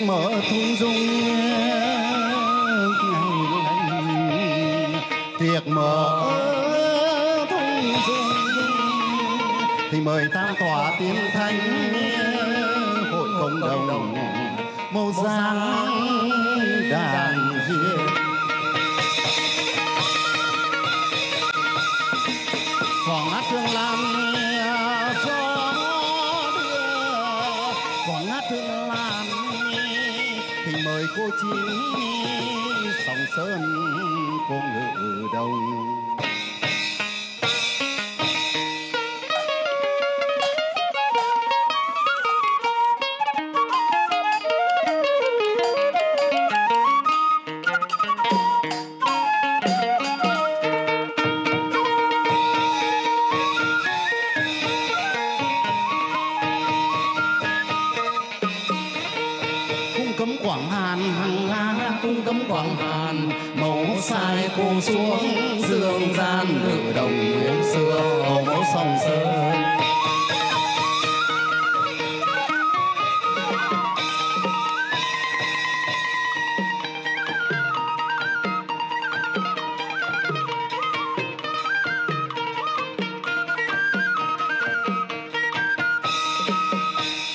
mở thung dung ngày lành, tiệc mở thung dung thì mời tam tòa tiên thánh hội cộng đồng màu giang đàn viên. Khoảng hát thương lan gió đưa, khoảng hát thương lan thì mời cô chị sóng sơn cô ngự đồng. Quảng Hàn hàng la cung cấm Quảng Hàn, màu sai cô xuống dương gian ngự đồng nguyên xưa màu sông sơn.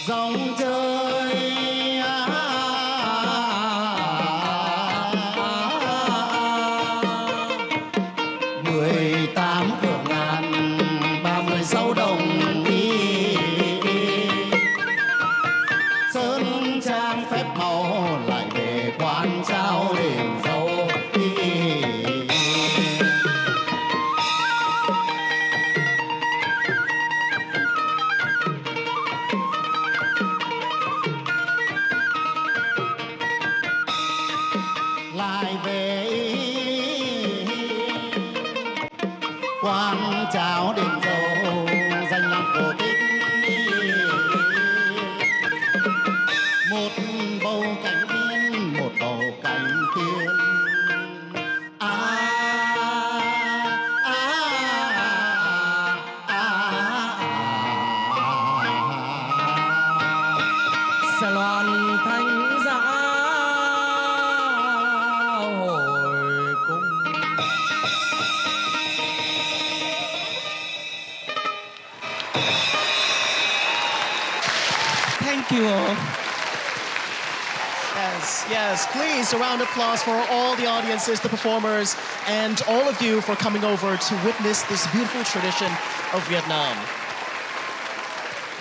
Dòng chơi lại về quan chào đền dầu danh lam cổ tích, một bầu cánh tiên, một bầu cánh tiên. Sẽ loan thanh giá hồi cung. Thank you all. Yes, yes. Please, a round of applause for all the audiences, the performers, and all of you for coming over to witness this beautiful tradition of Vietnam.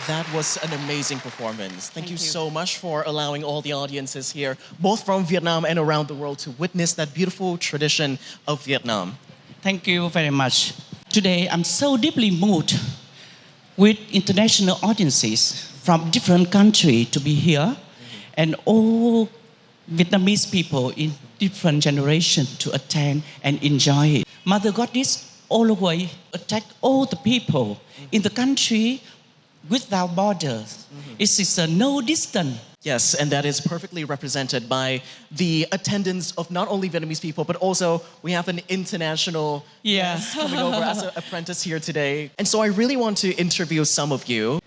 That was an amazing performance. Thank you so much for allowing all the audiences here, both from Vietnam and around the world, to witness that beautiful tradition of Vietnam. Thank you very much. Today, I'm so deeply moved with international audiences from different countries to be here, and all Vietnamese people in different generations to attend and enjoy it. Mother Goddess always attack all the people in the country without borders. It is a no distance. Yes, and that is perfectly represented by the attendance of not only Vietnamese people, but also we have an international guest coming over as an apprentice here today. And so I really want to interview some of you.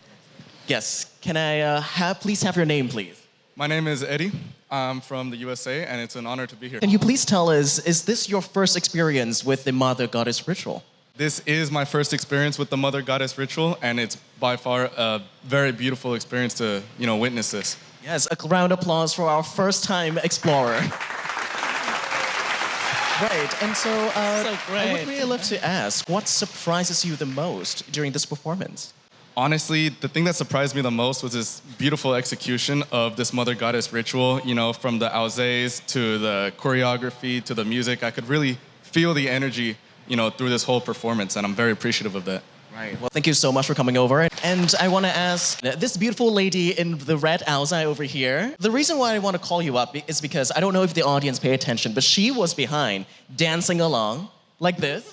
Yes, can I please have your name, please? My name is Eddie. I'm from the USA, and it's an honor to be here. Can you please tell us, is this your first experience with the Mother Goddess ritual? This is my first experience with the Mother Goddess ritual, and it's by far a very beautiful experience to, witness this. Yes, a round of applause for our first-time explorer. Right, and so, great. I would really love to ask, what surprises you the most during this performance? Honestly, the thing that surprised me the most was this beautiful execution of this Mother Goddess ritual, from the auses to the choreography to the music. I could really feel the energy, through this whole performance, and I'm very appreciative of that. Right. Well, thank you so much for coming over. And I want to ask this beautiful lady in the red ausi over here. The reason why I want to call you up is because I don't know if the audience pay attention, but she was behind dancing along like this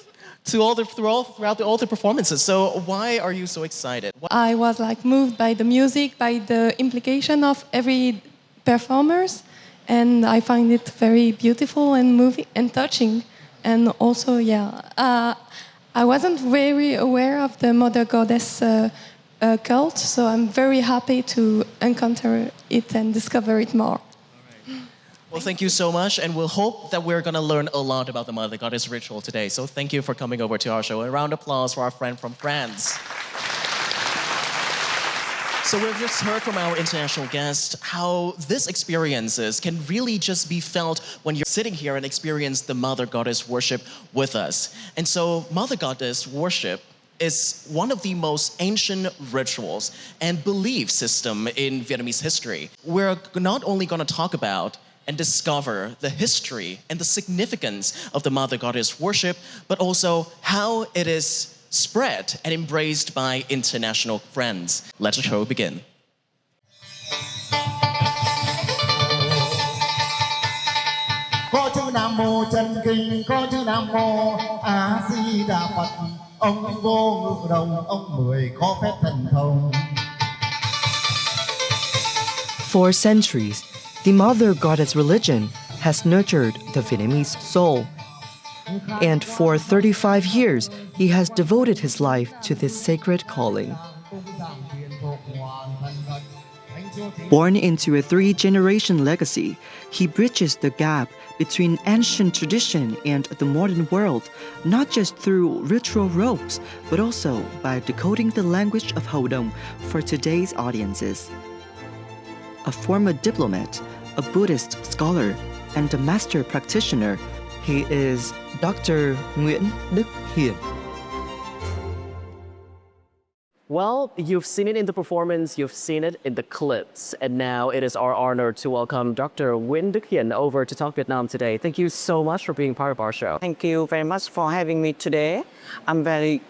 throughout all the performances. So why are you so excited? I was moved by the music, by the implication of every performers, and I find it very beautiful and moving and touching. And also, I wasn't very aware of the Mother Goddess cult, so I'm very happy to encounter it and discover it more. Well, thank you so much, and we'll hope that we're going to learn a lot about the Mother Goddess ritual today. So thank you for coming over to our show. A round of applause for our friend from France. So we've just heard from our international guest how this experiences can really just be felt when you're sitting here and experience the Mother Goddess worship with us. And so Mother Goddess worship is one of the most ancient rituals and belief system in Vietnamese history. We're not only going to talk about and discover the history and the significance of the Mother Goddess worship, but also how it is spread and embraced by international friends. Let the show begin. Có chữ Nam Mô chân kinh, có chữ Nam Mô A Di Đà Phật. Ông vô ngự đồng, ông mười có phép thần thông. For centuries, the Mother Goddess religion has nurtured the Vietnamese soul. And for 35 years, he has devoted his life to this sacred calling. Born into a 3-generation legacy, he bridges the gap between ancient tradition and the modern world, not just through ritual ropes, but also by decoding the language of Dong for today's audiences. A former diplomat, a Buddhist scholar, and a master practitioner, he is Dr. Nguyễn, Đức, Hiển. Well, you've seen it in the performance, you've seen it in the clips, and now it is our honor to welcome Dr. Nguyễn Đức Hiển over to Talk Vietnam today. Thank you so much for being part of our show. Thank you very much for having me today. I'm very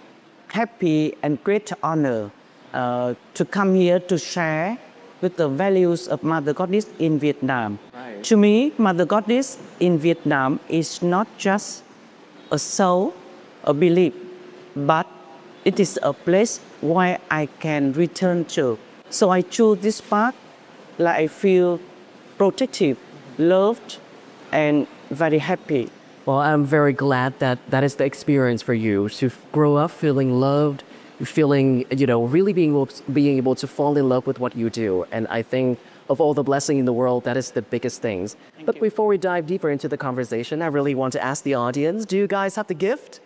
happy and great honor to come here to share with the values of Mother Goddess in Vietnam. Right. To me, Mother Goddess in Vietnam is not just a soul, a belief, but it is a place where I can return to. So I choose this path like I feel protective, loved, and very happy. Well, I'm very glad that that is the experience for you, to grow up feeling loved, feeling, really being able to fall in love with what you do. And I think of all the blessing in the world, that is the biggest things. But before we dive deeper into the conversation, I really want to ask the audience, do you guys have the gift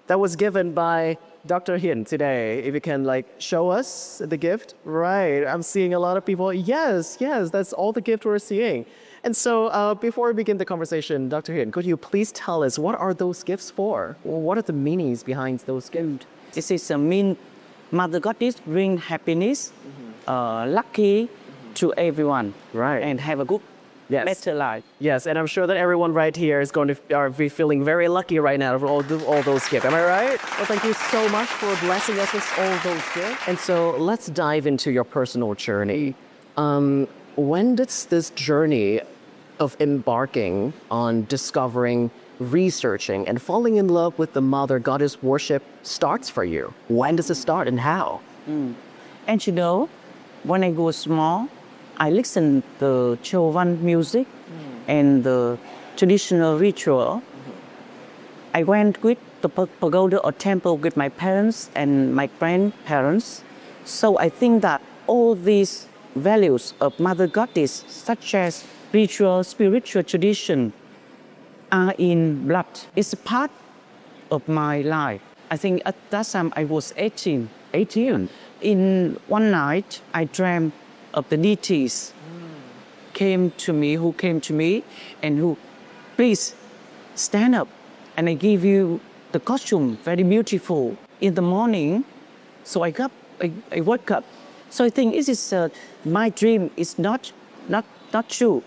that was given by Dr. Hiển today? If you can show us the gift. Right, I'm seeing a lot of people. Yes, that's all the gift we're seeing. And so before we begin the conversation, Dr. Hiển, could you please tell us what are those gifts for? What are the meanings behind those gifts? This is a mean Mother Goddess bring happiness, lucky to everyone, right? And have a good, better life. Yes, and I'm sure that everyone right here is going to be feeling very lucky right now for all those gifts. Am I right? Well, thank you so much for blessing us with all those gifts. And so let's dive into your personal journey. When did this journey of embarking on discovering, researching, and falling in love with the Mother Goddess worship starts for you? When does it start and how? And when I was small, I listened to choáng music and the traditional ritual. I went with the pagoda or temple with my parents and my grandparents. So I think that all these values of Mother Goddess, such as ritual, spiritual tradition, are in blood. It's a part of my life. I think at that time I was 18. In one night, I dreamt of the deities who came to me and who, please stand up and I give you the costume, very beautiful. In the morning, so I woke up. So I think this is my dream is not true.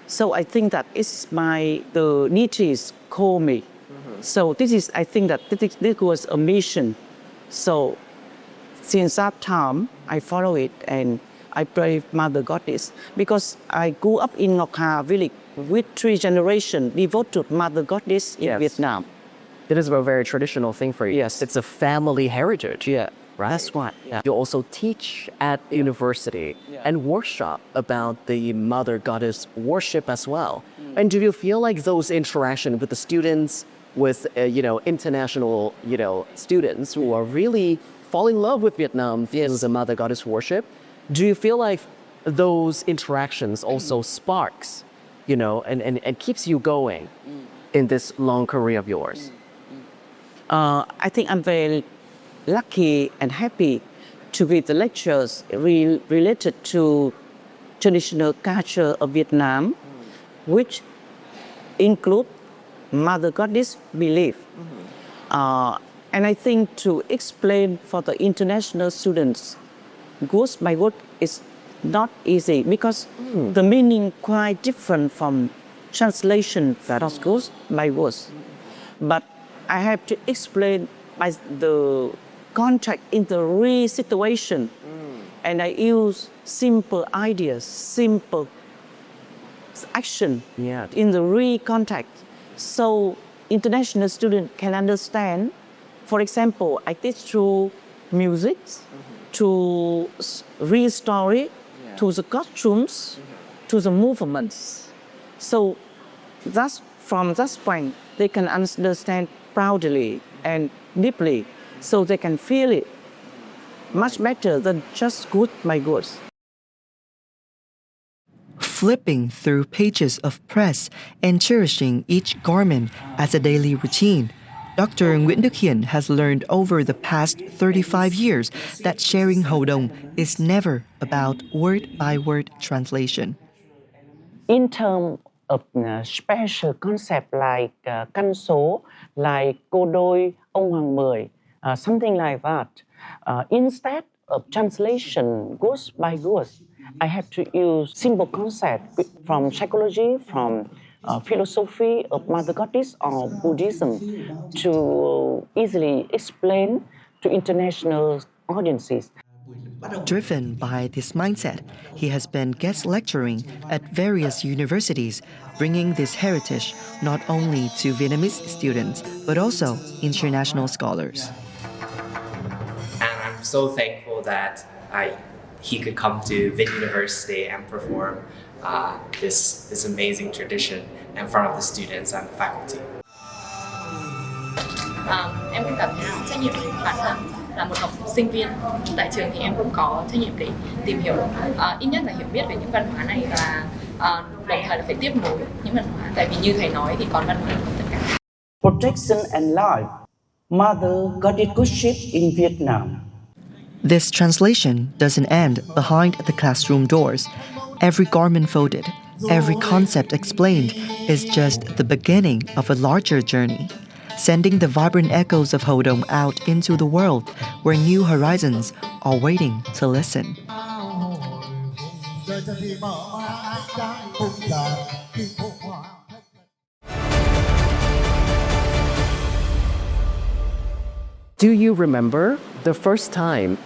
So I think that it's the deities call me. So I think that this was a mission. So since that time, I follow it and I pray Mother Goddess because I grew up in Ngọc Hà village with 3 generations devoted to Mother Goddess in Vietnam. It is a very traditional thing for you. Yes. It's a family heritage. Yeah. Right? That's right. Yeah. You also teach at university and workshop about the Mother Goddess worship as well. And do you feel like those interactions with the students, with international students who are really fall in love with Vietnam through the Mother Goddess worship, do you feel like those interactions also sparks and keeps you going in this long career of yours? I think I'm very lucky and happy to read the lectures related to traditional culture of Vietnam, which include Mother Goddess belief. And I think to explain for the international students word by word is not easy because the meaning quite different from translation of word by words. But I have to explain by the context in the real situation, and I use simple ideas, simple action in the real context, so international students can understand. For example, I teach through music, to real story, to the costumes, to the movements. So that's from that point, they can understand proudly and deeply, so they can feel it much better than just good by words. Flipping through pages of press and cherishing each garment as a daily routine, Dr. Nguyễn Đức Hiển has learned over the past 35 years that sharing Hầu Đồng is never about word-by-word translation. In terms of special concept like căn số, like cô đôi, ông hoàng mười, something like that, instead of translation words by words, I have to use simple concept from psychology, from philosophy of Mother Goddess or Buddhism to easily explain to international audiences. Driven by this mindset, he has been guest lecturing at various universities, bringing this heritage not only to Vietnamese students, but also international scholars. And I'm so thankful that he could come to Vinh University and perform this amazing tradition in front of the students and the faculty. Em cũng cảm thấy trách nhiệm với bản thân là một học sinh viên tại trường, thì em cũng có trách nhiệm để tìm hiểu, ít nhất là hiểu biết về những văn hóa này, và đồng thời là phải tiếp nối những văn hóa, tại vì như thầy nói thì còn văn hóa hơn tất cả. Protection and life, Mother Goddess worship in Vietnam. This translation doesn't end behind the classroom doors. Every garment folded, every concept explained is just the beginning of a larger journey, sending the vibrant echoes of Hầu Đồng out into the world where new horizons are waiting to listen. Do you remember the first time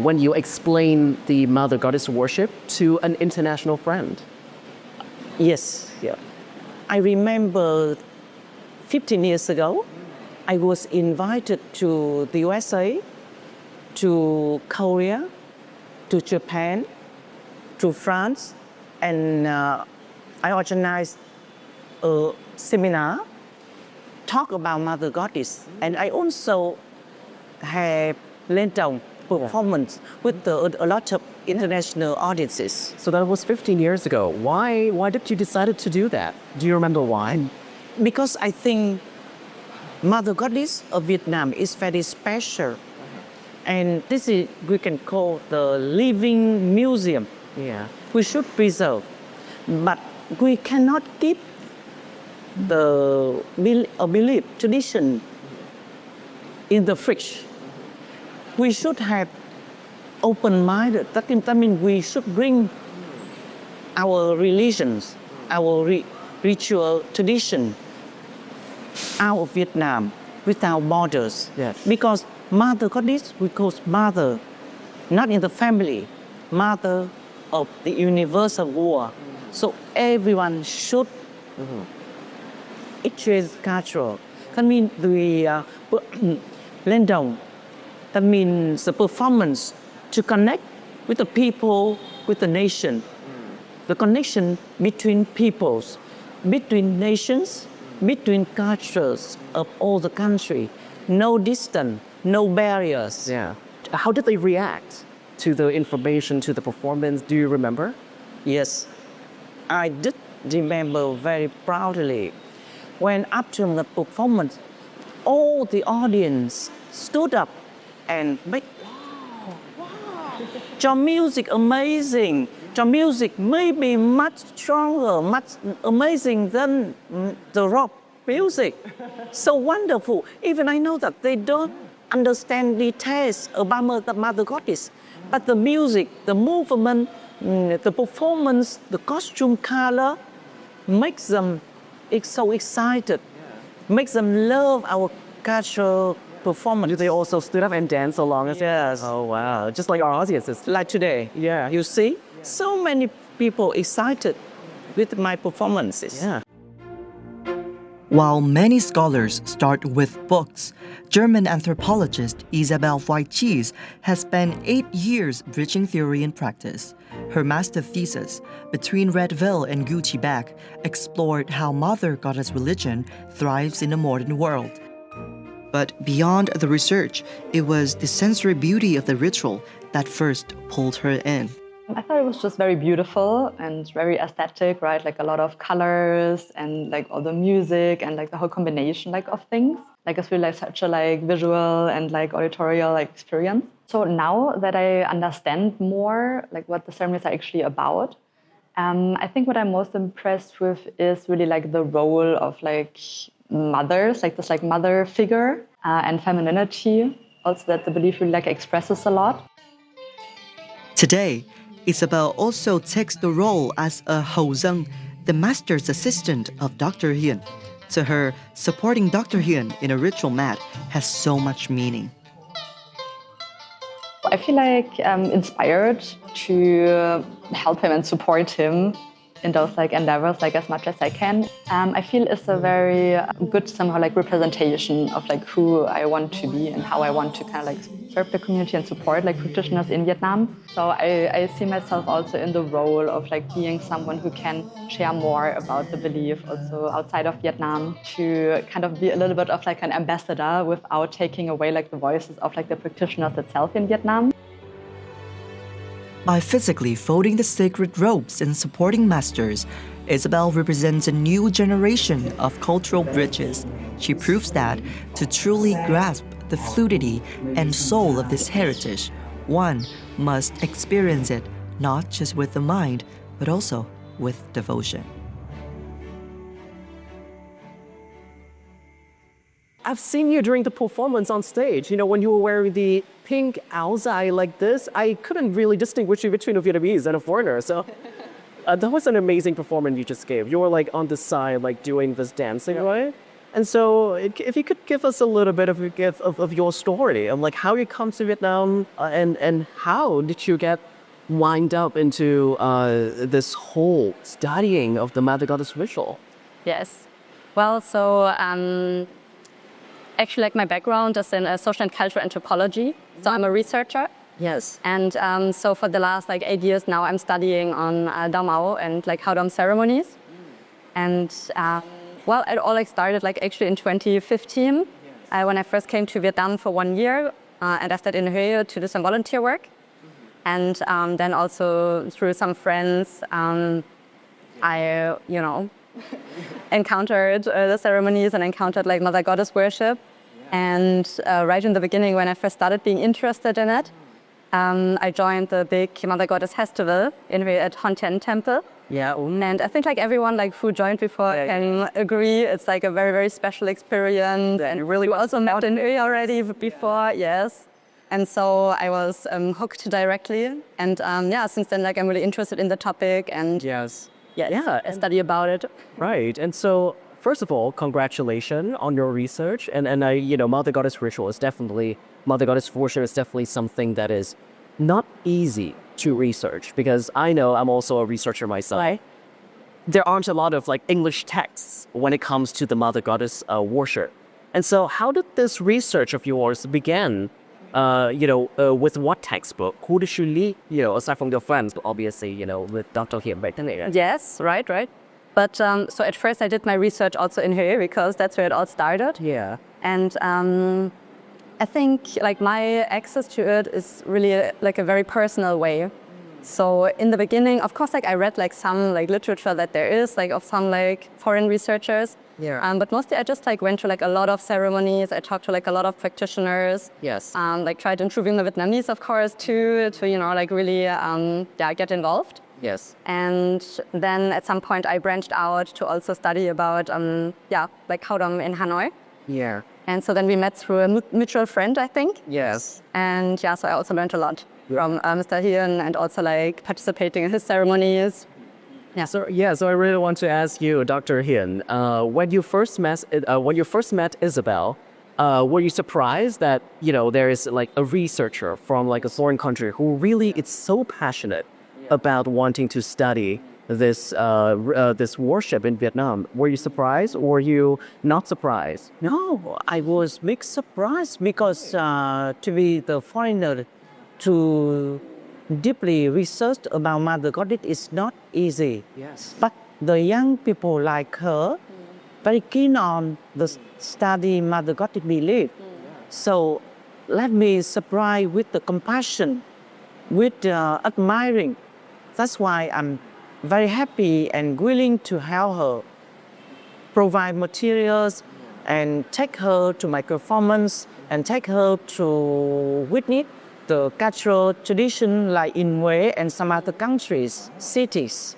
when you explained the Mother Goddess worship to an international friend? Yes, yeah. I remember 15 years ago, I was invited to the USA, to Korea, to Japan, to France, and I organized a seminar, talk about Mother Goddess, and I also have lên đồng performance with a lot of international audiences. So that was 15 years ago. Why did you decide to do that? Do you remember why? Because I think Mother Goddess of Vietnam is very special. And this is, we can call the living museum. Yeah. We should preserve. But we cannot keep the belief, tradition in the fridge. We should have open-minded. That means we should bring our religions, our ritual tradition out of Vietnam without borders. Yes. Because Mother Goddess, we call mother, not in the family, mother of the universal war. So everyone should exchange culture. That means the lên đồng. That means the performance to connect with the people, with the nation. The connection between peoples, between nations, between cultures of all the country. No distance, no barriers. Yeah. How did they react to the information, to the performance? Do you remember? Yes. I did remember very proudly when after the performance, all the audience stood up and make, wow, your music amazing. Your music may be much stronger, much amazing than the rock music. So wonderful. Even I know that they don't understand details about the Mother Goddess, but the music, the movement, the performance, the costume color makes them so excited, makes them love our cultural performance. Do they also stood up and dance along as Yes. Oh, wow. Just like our audiences. Like today. Yeah. You see, so many people excited with my performances. Yeah. While many scholars start with books, German anthropologist Isabel Wojcicki has spent 8 years bridging theory and practice. Her master thesis, Between Red Veil and Gucci Bag, explored how Mother Goddess religion thrives in a modern world. But beyond the research, it was the sensory beauty of the ritual that first pulled her in. I thought it was just very beautiful and very aesthetic, right? Like a lot of colors and like all the music and like the whole combination like of things. Like it's really like such a like visual and like auditorial like experience. So now that I understand more like what the ceremonies are actually about, I think what I'm most impressed with is really like the role of like mothers, like this like mother figure and femininity. Also that the belief really like expresses a lot. Today, Isabel also takes the role as a Houzeng, the master's assistant of Dr. Hyun. To her, supporting Dr. Hyun in a ritual mat has so much meaning. I feel like I'm inspired to help him and support him in those like endeavors like as much as I can. I feel it's a very good somehow like representation of like who I want to be and how I want to kind of like serve the community and support like practitioners in Vietnam. So I see myself also in the role of like being someone who can share more about the belief also outside of Vietnam, to kind of be a little bit of like an ambassador without taking away like the voices of like the practitioners itself in Vietnam. By physically folding the sacred robes and supporting masters, Isabel represents a new generation of cultural bridges. She proves that to truly grasp the fluidity and soul of this heritage, one must experience it not just with the mind, but also with devotion. I've seen you during the performance on stage. You know, when you were wearing the pink áo like this, I couldn't really distinguish you between a Vietnamese and a foreigner. So that was an amazing performance you just gave. You were like on the side, like doing this dancing, right? And so if you could give us a little bit of your story of like how you come to Vietnam and how did you get wind up into this whole studying of the Mother Goddess ritual? Yes. Well, so actually, like my background is in social and cultural anthropology. So I'm a researcher. Yes. And so for the last like 8 years now, I'm studying on Dao Mao and like Hao Dam ceremonies. And well, it all like started like actually in 2015 when I first came to Vietnam for 1 year and I stayed in Hue to do some volunteer work. And then also through some friends, I, encountered the ceremonies and encountered like Mother Goddess worship. And right in the beginning, when I first started being interested in it, I joined the big Mother Goddess festival at Hon Tien Temple. Yeah. And I think like everyone like who joined before can agree, it's like a very, very special experience. And really also met in Hue already before, yes. And so I was hooked directly. And since then, like I'm really interested in the topic and I study about it. Right. And so, first of all, congratulations on your research. And Mother Goddess ritual is definitely, Mother Goddess worship is definitely something that is not easy to research, because I know I'm also a researcher myself. Right. There aren't a lot of like English texts when it comes to the Mother Goddess worship. And so how did this research of yours begin? With what textbook? Who did you lead? Aside from your friends, obviously, with Dr. Hyun. Yes, right. But so at first I did my research also in here because that's where it all started. Yeah. And I think like my access to it is really like a very personal way. So in the beginning, of course, like I read like some like literature that there is like of some like foreign researchers. Yeah. But mostly I just like went to like a lot of ceremonies. I talked to like a lot of practitioners. Yes. Like tried improving the Vietnamese, of course, too, to you know like really get involved. Yes. And then at some point I branched out to also study about like Hao Dom in Hanoi. Yeah. And so then we met through a mutual friend, I think. Yes. And yeah, so I also learned a lot from Mr. Hien and also like participating in his ceremonies. Yeah. So I really want to ask you, Dr. Hien, when you first met Isabel, were you surprised that there is like a researcher from like a foreign country who really is so passionate about wanting to study this worship in Vietnam? Were you surprised, or were you not surprised? No, I was mixed surprised because to be the foreigner to deeply research about Mother Goddess is not easy. Yes. But the young people like her very keen on the study Mother Goddess belief. So let me surprise with the compassion, with admiring. That's why I'm very happy and willing to help her, provide materials, and take her to my performance, and take her to witness the cultural tradition like in Huế and some other countries, cities,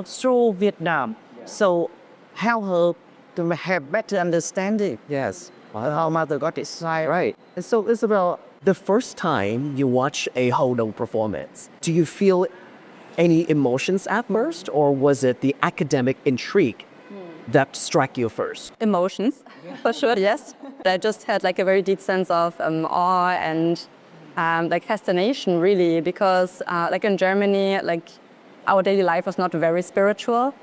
through Vietnam. So help her to have better understanding. Yes. How Mother Goddess is Right. And so, Isabel, the first time you watch a Hao Dong performance, do you feel any emotions at first, or was it the academic intrigue that struck you first? Emotions, for sure, yes. I just had like a very deep sense of awe and like fascination, really, because like in Germany, like our daily life was not very spiritual.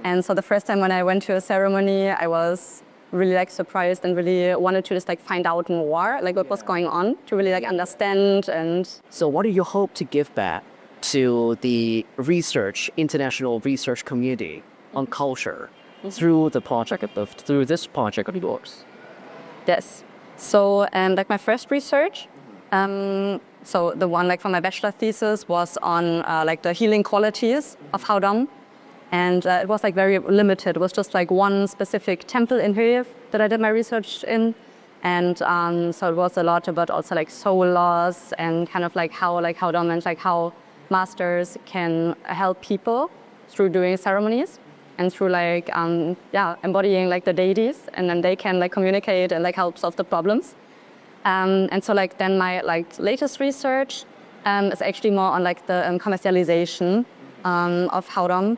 And so the first time when I went to a ceremony, I was really like surprised and really wanted to just like find out more, like what was going on, to really like understand. And so what do you hope to give back to the international research community on culture through this project of yours? Yes. So like my first research, so the one like for my bachelor thesis was on like the healing qualities of Hao Dong. And it was like very limited. It was just like one specific temple in Hue that I did my research in. And so it was a lot about also like soul loss and kind of like how Hao Dong and like how masters can help people through doing ceremonies and through like embodying like the deities, and then they can like communicate and like help solve the problems. And so like then my like latest research is actually more on like the commercialization of Hao Dong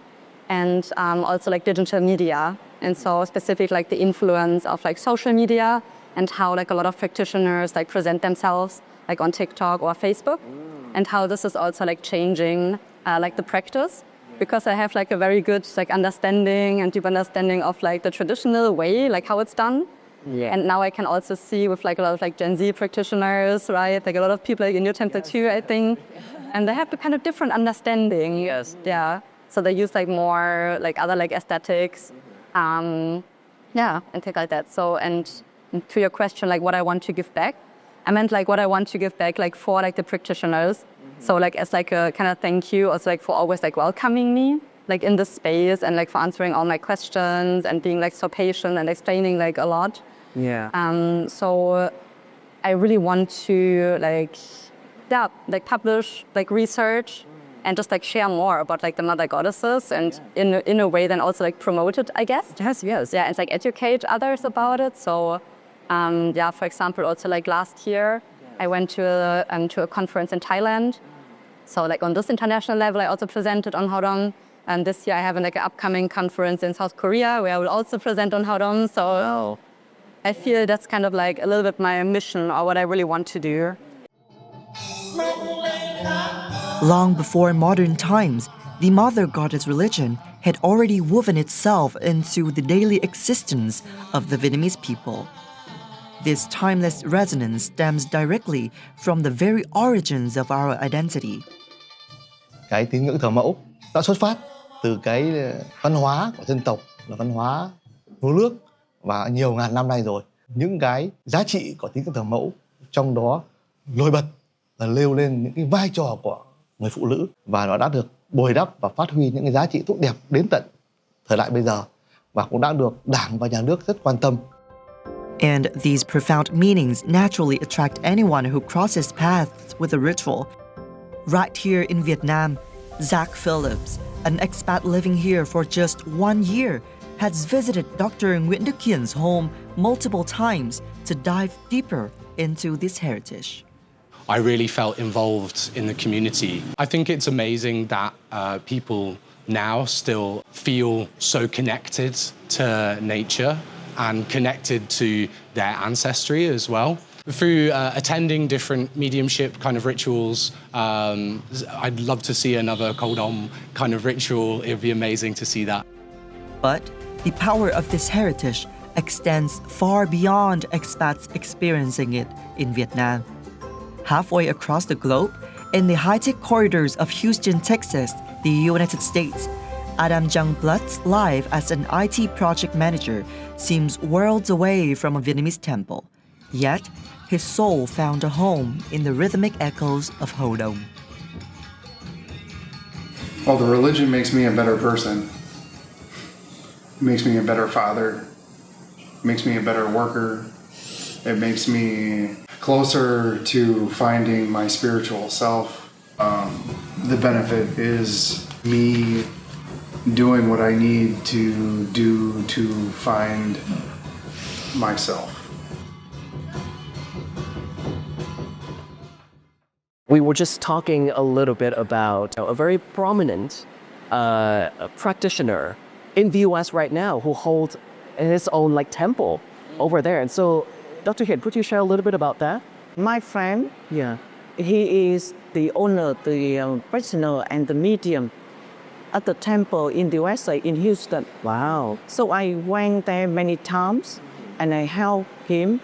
and also like digital media, and so specific like the influence of like social media and how like a lot of practitioners like present themselves like on TikTok or Facebook, and how this is also like changing like the practice, because I have like a very good like understanding and deep understanding of like the traditional way, like how it's done. Yeah. And now I can also see with like a lot of like Gen Z practitioners, right? Like a lot of people like in your temple too, I think, and they have a kind of different understanding. Yes. Yeah. So they use like more like other like aesthetics, and things like that. So, and to your question, like what I want to give back, I meant like what I want to give back like for like the practitioners. So like as like a kind of thank you, also like for always like welcoming me like in this space, and like for answering all my questions and being like so patient and explaining like a lot. Yeah. So I really want to like publish like research and just like share more about like the mother goddesses, and in a way then also like promote it, I guess. Yes. Yeah, and like educate others about it. So for example, also like last year I went to a conference in Thailand. So like on this international level, I also presented on Hao Dong. And this year I have like an upcoming conference in South Korea where I will also present on Hao Dong. So I feel that's kind of like a little bit my mission, or what I really want to do. Long before modern times, the Mother Goddess religion had already woven itself into the daily existence of the Vietnamese people. This timeless resonance stems directly from the very origins of our identity. Cái tín ngưỡng thờ mẫu đã xuất phát từ cái văn hóa của dân tộc, là văn hóa lúa nước, và nhiều ngàn năm nay rồi. Những cái giá trị của tín ngưỡng thờ mẫu trong đó nổi bật là nêu lên những cái vai trò của người phụ nữ, và nó đã được bồi đắp và phát huy những cái giá trị tốt đẹp đến tận thời đại bây giờ, và cũng đã được Đảng và Nhà nước rất quan tâm. And these profound meanings naturally attract anyone who crosses paths with the ritual. Right here in Vietnam, Zach Phillips, an expat living here for just 1 year, has visited Dr. Nguyễn Đức Hiển home multiple times to dive deeper into this heritage. I really felt involved in the community. I think it's amazing that people now still feel so connected to nature and connected to their ancestry as well. Through attending different mediumship kind of rituals, I'd love to see another Kodom kind of ritual. It would be amazing to see that. But the power of this heritage extends far beyond expats experiencing it in Vietnam. Halfway across the globe, in the high-tech corridors of Houston, Texas, the United States, Adam Youngblood's life as an IT project manager seems worlds away from a Vietnamese temple. Yet, his soul found a home in the rhythmic echoes of Ho Đông. Well, the religion makes me a better person. It makes me a better father. It makes me a better worker. It makes me closer to finding my spiritual self. The benefit is me doing what I need to do to find myself. We were just talking a little bit about a very prominent practitioner in the US right now who holds his own like temple over there. And so, Dr. Hiển, could you share a little bit about that? My friend, Yeah. he is the owner, the practitioner and the medium at the temple in the USA in Houston. Wow. So I went there many times and I helped him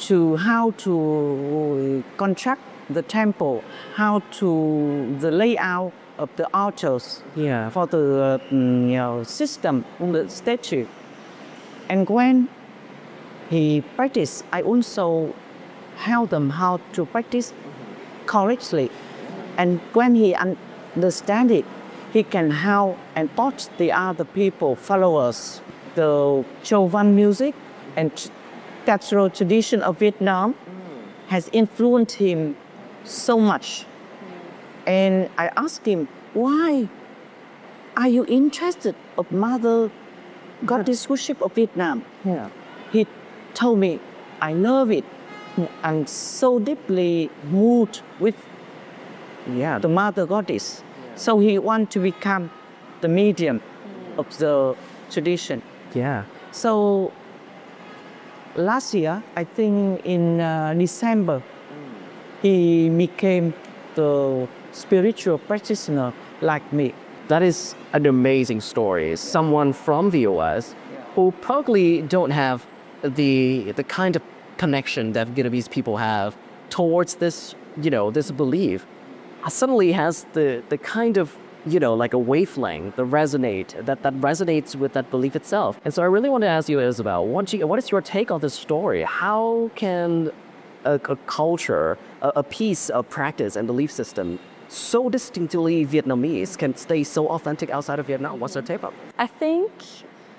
to how to construct the temple, how to the layout of the altars, for the system on the statue. And when he practiced, I also help them how to practice correctly. And when he understands it, he can help and touch the other people, followers. The choáng music and cultural tradition of Vietnam has influenced him so much. And I asked him, why are you interested of Mother Goddess worship of Vietnam? He told me, I love it. I'm so deeply moved with the Mother Goddess. So he wants to become the medium of the tradition. Yeah. So last year, I think in December, he became the spiritual practitioner like me. That is an amazing story. Someone from the US who probably don't have the kind of connection that Vietnamese people have towards this, this belief, suddenly has the kind of, like a wavelength that resonates with that belief itself. And so I really want to ask you, Isabel, what is your take on this story? How can a culture, a piece of practice and belief system so distinctly Vietnamese can stay so authentic outside of Vietnam? What's your take on it? I think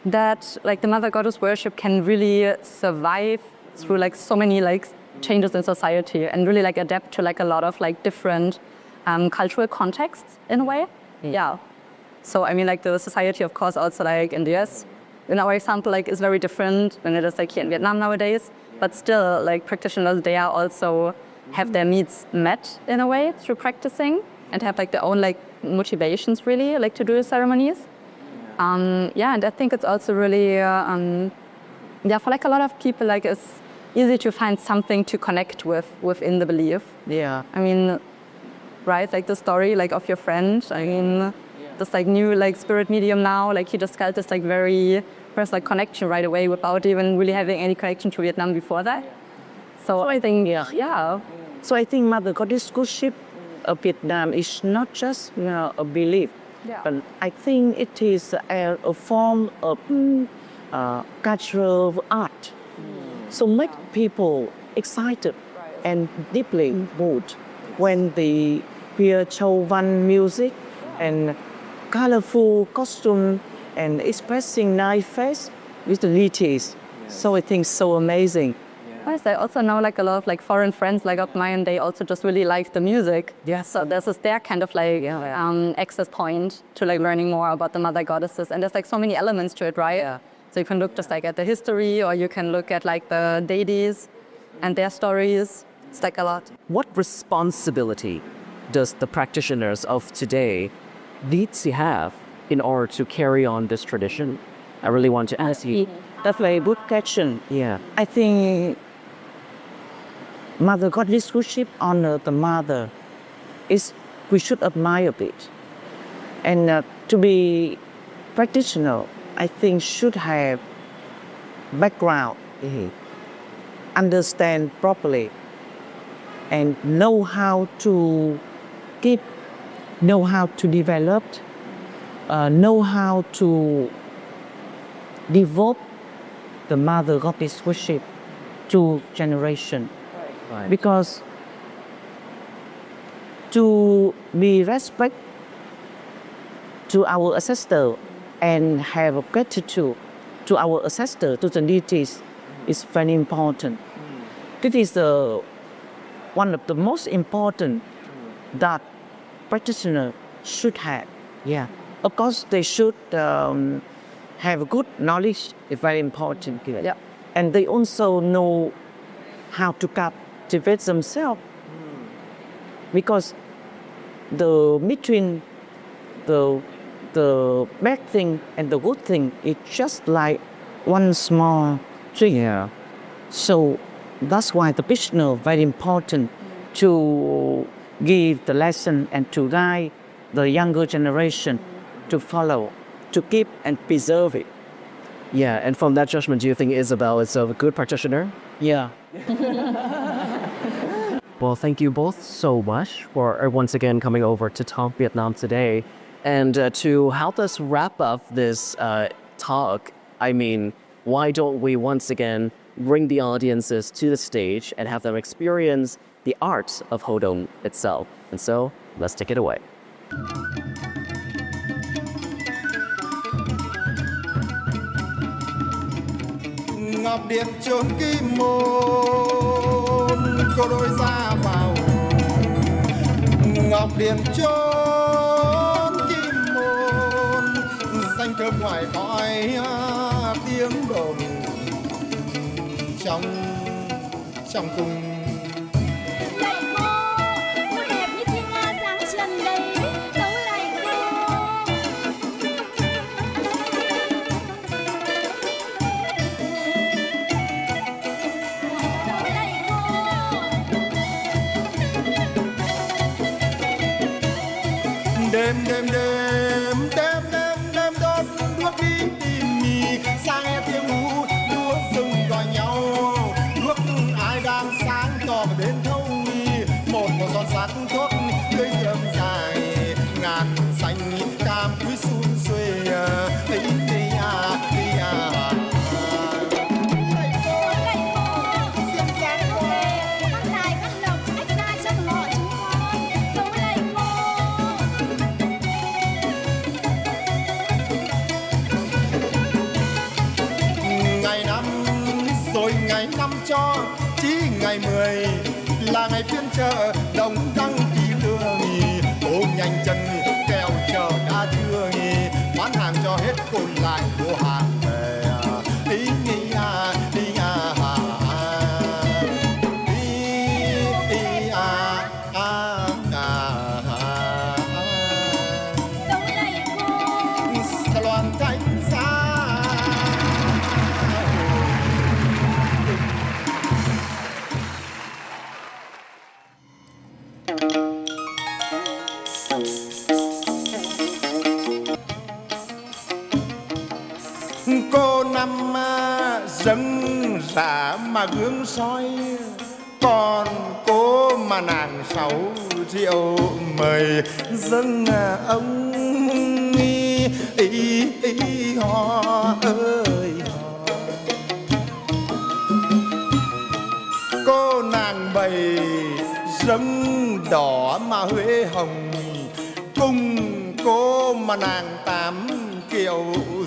that the Mother Goddess worship can really survive through so many changes in society and really adapt to a lot of different cultural contexts in a way. Yeah. So I mean the society, of course, also in the US, in our example, is very different than it is here in Vietnam nowadays. But still, practitioners, they are also have their needs met in a way through practicing and have their own motivations really to do the ceremonies. And I think it's also really for a lot of people it's easy to find something to connect with within the belief. Yeah. I mean, right, the story of your friend. I mean, this new spirit medium now, he just felt this very personal connection right away without even really having any connection to Vietnam before that. So I think, So I think Mother Goddess worship of Vietnam is not just a belief, but I think it is a form of cultural art. So make people excited and deeply moved when they hear choáng music and colorful costume and expressing nice face with the deities. So I think so amazing. Yes, I also know like a lot of like foreign friends like of mine, they also just really like the music. Yes. So this is their kind of like access point to like learning more about the mother goddesses. And there's like so many elements to it, right? Yeah. So you can look just like at the history, or you can look at like the deities and their stories. It's like a lot. What responsibility does the practitioners of today need to have in order to carry on this tradition? I really want to ask you. That's a very good question. Yeah. I think Mother Goddess worship honor the mother is we should admire it. And to be practitioner, I think should have background, understand properly, and know how to keep, know how to develop, know how to devote the Mother Goddess worship to generation. Right. Because to be respect to our ancestor and have a gratitude to our ancestor, to the deities, is very important. This is one of the most important that practitioner should have. Yeah, of course they should have good knowledge. It's very important. Yeah, and they also know how to cultivate themselves, because between the bad thing and the good thing is just like one small tree. Yeah. So that's why the practitioner very important to give the lesson and to guide the younger generation to follow, to keep and preserve it. Yeah, and from that judgment, do you think Isabel is a good practitioner? Yeah. Well, thank you both so much for once again coming over to Talk Vietnam today. And to help us wrap up this talk, I mean, why don't we once again bring the audiences to the stage and have them experience the art of Hodong itself? And so, let's take it away. Ngọc điện chốn kim môn, cô đôi ra vào. Ngọc điện chốn kim môn, danh thơm ngoài khói tiếng đồn trong cung. Lạy cô đẹp như thiên nga sáng trần đây, tấu lạy cô. Đêm đốt đuốc đi tìm mì, sang nghe tiếng hú đuốc rừng gọi nhau. Đuốc ai đang sáng tỏ bên thâu nghi, một giòn sắt thuốc lưới thơm dài, ngàn xanh cam quý xun xuê ấy đi à. Ngày năm cho chí ngày 10 là ngày phiên chợ đồng đăng ký lừa nghỉ, ôm nhanh chân kẹo chợ đã chưa nghỉ, bán hàng cho hết còn lại mua hàng về. Đi à đi à đi à Sa loan thánh giá. Cô năm dâng giả mà gương soi, còn cô mà nàng 6 rượu mời dâng ông ý họ ơi họ. Cô nàng bày rừng đỏ mà Huế hồng, cùng cô mà nàng tám kiều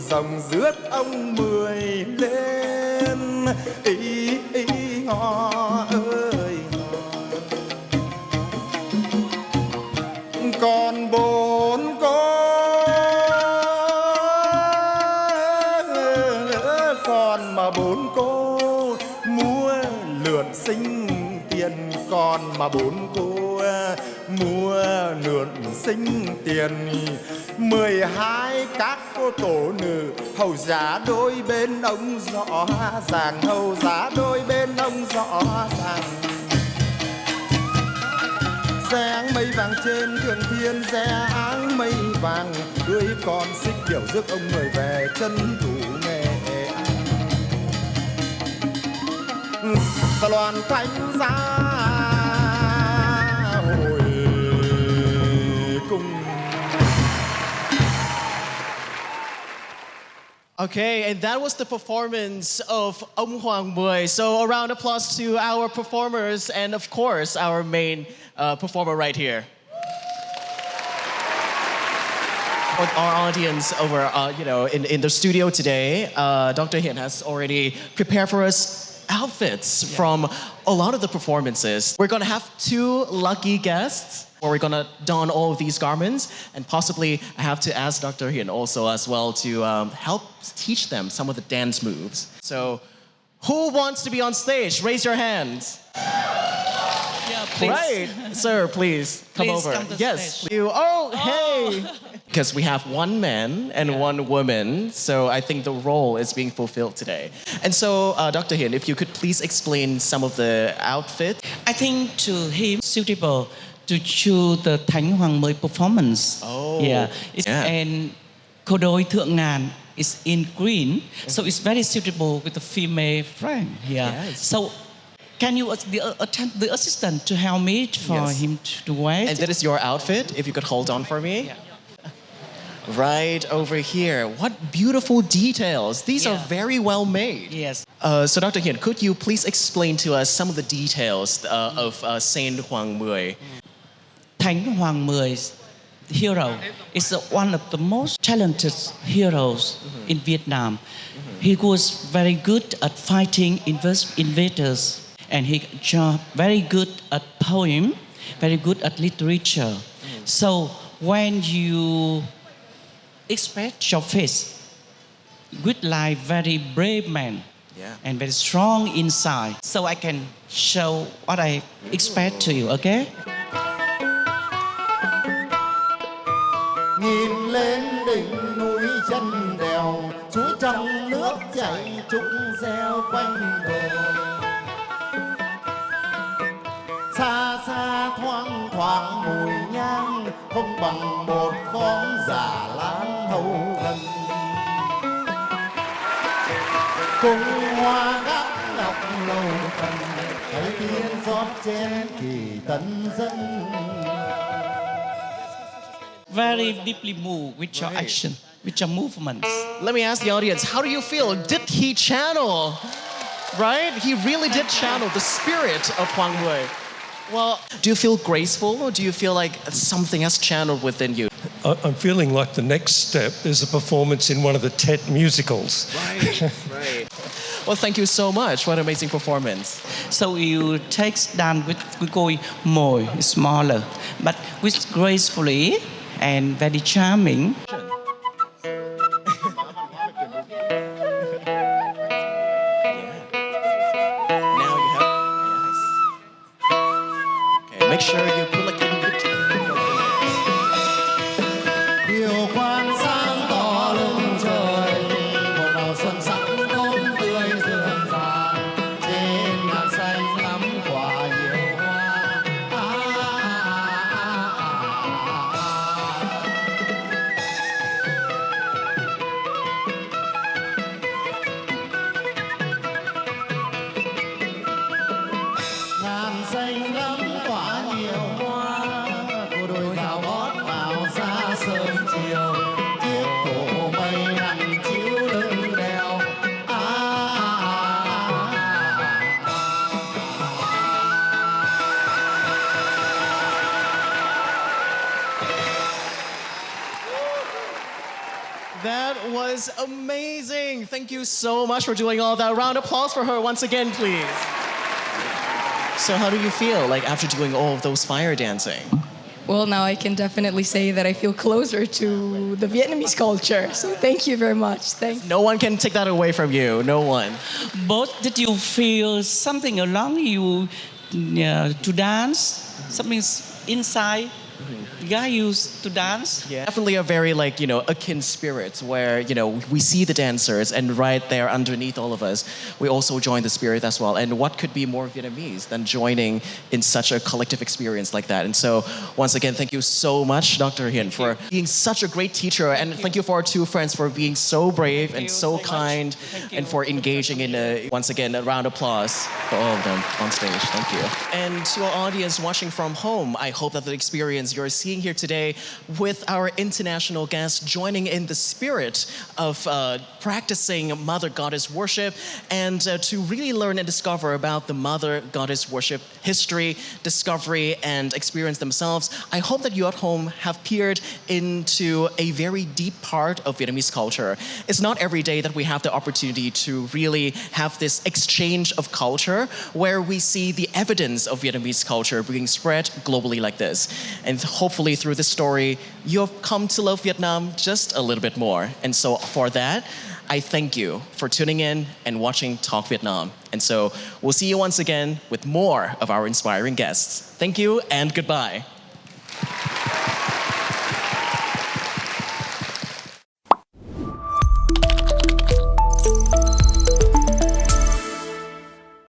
dòng rước ông 10 lên. Ý ý ngọ ơi còn 4 cô, còn mà 4 cô mua lượn sinh tiền, còn mà 4 cô mua lượn sinh tiền. 12 các cô tổ nữ hầu giá đôi bên ông rõ ràng, hầu giá đôi bên ông rõ ràng. Xe áng mây vàng trên thượng thiên, xe áng mây vàng cưới con xích điệu rước ông 10 về chân thủ nghệ An. Sa loan thánh giá hồi cung. Okay, and that was the performance of Ông Hoàng Mười. So a round of applause to our performers and of course our main performer right here. For our audience over, in the studio today, Dr. Hiển has already prepared for us outfits from a lot of the performances. We're gonna have 2 lucky guests where we're gonna don all of these garments, and possibly I have to ask Dr. Hiển also as well to help teach them some of the dance moves. So, who wants to be on stage? Raise your hands. Please. Right, sir, please come Please over. come to Yes, stage. you. Oh, hey. Because we have one man and one woman, so I think the role is being fulfilled today. And so, Dr. Hiển, if you could please explain some of the outfit. I think to him suitable to choose the Thánh Hoàng Mười performance. Oh, yeah. yeah. And cô đôi thượng ngàn is in green, so it's very suitable with the female friend. Yeah. Yes. So, can you the assistant to help me for Yes. him to wear? And that is your outfit, if you could hold on for me. Right over here. What beautiful details. These are very well made. Yes. So Dr. Hiển, could you please explain to us some of the details of Saint Hoàng Mười? Thánh Hoàng Mười hero is one of the most talented heroes in Vietnam. He was very good at fighting invaders, and he very good at poem, very good at literature. So when you express your face with like very brave man and very strong inside, so I can show what I expect to you, okay? Nhìn lên đỉnh núi chân đèo, suối trong nước chảy trúc reo quanh bờ. Xa xa thoang thoảng mùi nhang, không bằng một khóm giả lan hậu gần. Cùng hoa gác ngọc lầu thần, thấy tiên rót chén kỳ tân dân. Very deeply moved with your action, with your movements. Let me ask the audience, how do you feel? Did he channel? Right? He really did channel the spirit of Hoàng Mười. Well, do you feel graceful, or do you feel like something has channeled within you? I'm feeling like the next step is a performance in one of the TED musicals. Right, right. Well, thank you so much. What an amazing performance. So you take down with going more smaller, but with gracefully and very charming. Make sure you put like in between. Điều quan sáng tỏ lưng trời, một màu xuân sắc thơm tươi rượm rà, trên ngàn xanh lắm quả nhiều hoa. Ngàn xanh lắm quả nhiều hoa. was amazing. Thank you so much for doing all that. Round of applause for her once again, please. So how do you feel like after doing all of those fire dancing? Well, now I can definitely say that I feel closer to the Vietnamese culture. So thank you very much. No one can take that away from you. No one. Both, did you feel something along you to dance? Something's inside? Guy used to dance? Yeah, definitely a very akin spirit where, we see the dancers and right there underneath all of us, we also join the spirit as well. And what could be more Vietnamese than joining in such a collective experience like that? And so once again, thank you so much, Dr. Hiền, for being such a great teacher. And thank you for our two friends for being so brave and so kind and for engaging in once again, a round of applause for all of them on stage. Thank you. And to our audience watching from home, I hope that the experience you're seeing here today with our international guests joining in the spirit of practicing Mother Goddess worship and to really learn and discover about the Mother Goddess worship history, discovery, and experience themselves. I hope that you at home have peered into a very deep part of Vietnamese culture. It's not every day that we have the opportunity to really have this exchange of culture where we see the evidence of Vietnamese culture being spread globally like this. And hopefully through this story, you've come to love Vietnam just a little bit more. And so for that, I thank you for tuning in and watching Talk Vietnam. And so we'll see you once again with more of our inspiring guests. Thank you and goodbye.